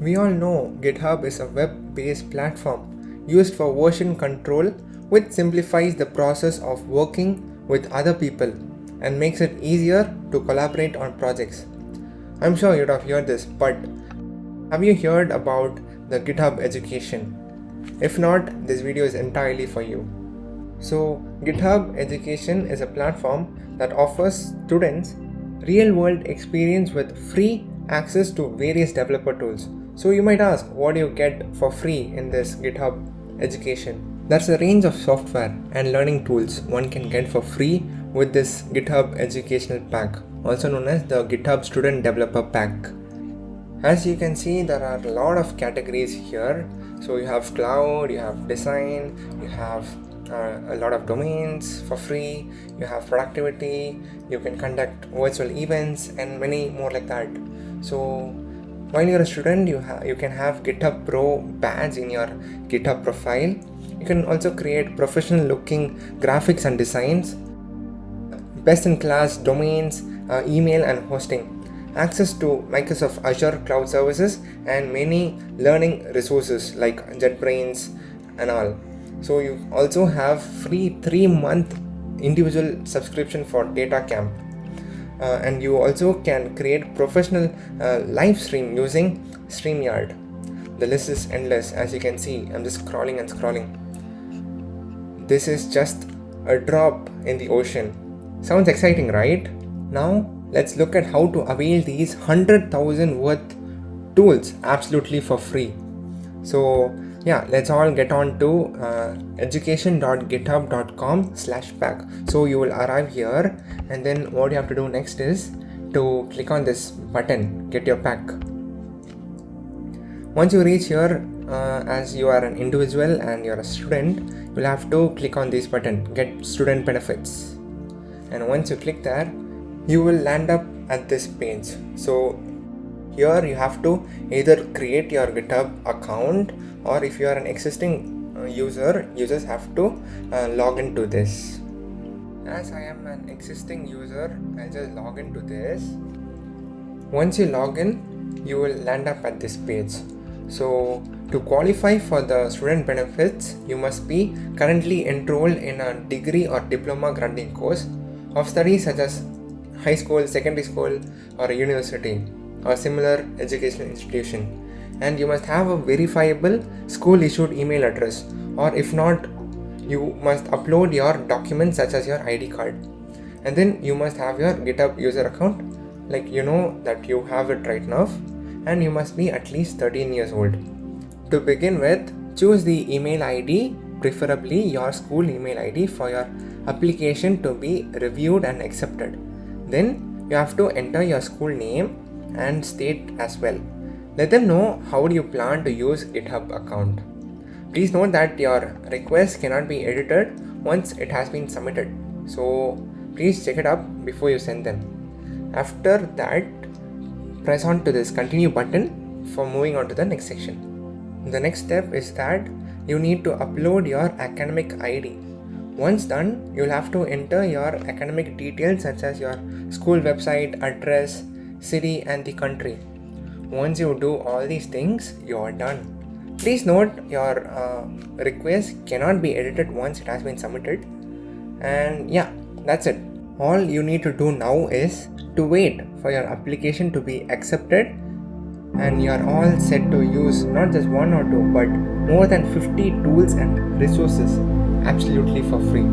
We all know GitHub is a web-based platform used for version control, which simplifies the process of working with other people and makes it easier to collaborate on projects. I'm sure you'd have heard this, but have you heard about the GitHub education? If not, this video is entirely for you. So, GitHub Education is a platform that offers students real-world experience with free access to various developer tools. So you might ask, what do you get for free in this GitHub Education? There's a range of software and learning tools one can get for free with this GitHub Educational Pack, also known as the GitHub Student Developer Pack. As you can see, there are a lot of categories here. So you have cloud, you have design, you have a lot of domains for free, you have productivity, you can conduct virtual events and many more like that. So while you're a student, you can have GitHub Pro badge in your GitHub profile. You can also create professional looking graphics and designs, best in class domains, email and hosting, access to Microsoft Azure cloud services and many learning resources like JetBrains and all. So you also have free 3-month individual subscription for Data Camp. And you also can create professional live stream using StreamYard. The list is endless. As you can see, I'm just scrolling and scrolling. This is just a drop in the ocean. Sounds exciting, right? Now let's look at how to avail these 100,000 worth tools absolutely for free. So yeah, let's all get on to education.github.com/pack. So you will arrive here, and then what you have to do next is to click on this button, get your pack. Once you reach here, as you are an individual and you're a student, you'll have to click on this button, get student benefits. And once you click there, you will land up at this page. So here you have to either create your GitHub account, or if you are an existing user, you just have to log into this. As I am an existing user, I'll just log into this. Once you log in, you will land up at this page. So to qualify for the student benefits, you must be currently enrolled in a degree or diploma granting course of studies such as high school, secondary school, or a university or similar educational institution. And you must have a verifiable school issued email address, or if not, you must upload your documents such as your ID card. And then you must have your GitHub user account, like you know that you have it right now, and you must be at least 13 years old. To begin with, choose the email ID, preferably your school email ID, for your application to be reviewed and accepted. Then you have to enter your school name and state as well. Let them know how do you plan to use GitHub account. Please note that your request cannot be edited once it has been submitted. So please check it up before you send them. After that, press on to this continue button for moving on to the next section. The next step is that you need to upload your academic ID. Once done, you'll have to enter your academic details such as your school website, address, city and the country. Once you do all these things, you are done. Please note your request cannot be edited once it has been submitted. And yeah, that's it. All you need to do now is to wait for your application to be accepted, and you are all set to use not just one or two but more than 50 tools and resources absolutely for free.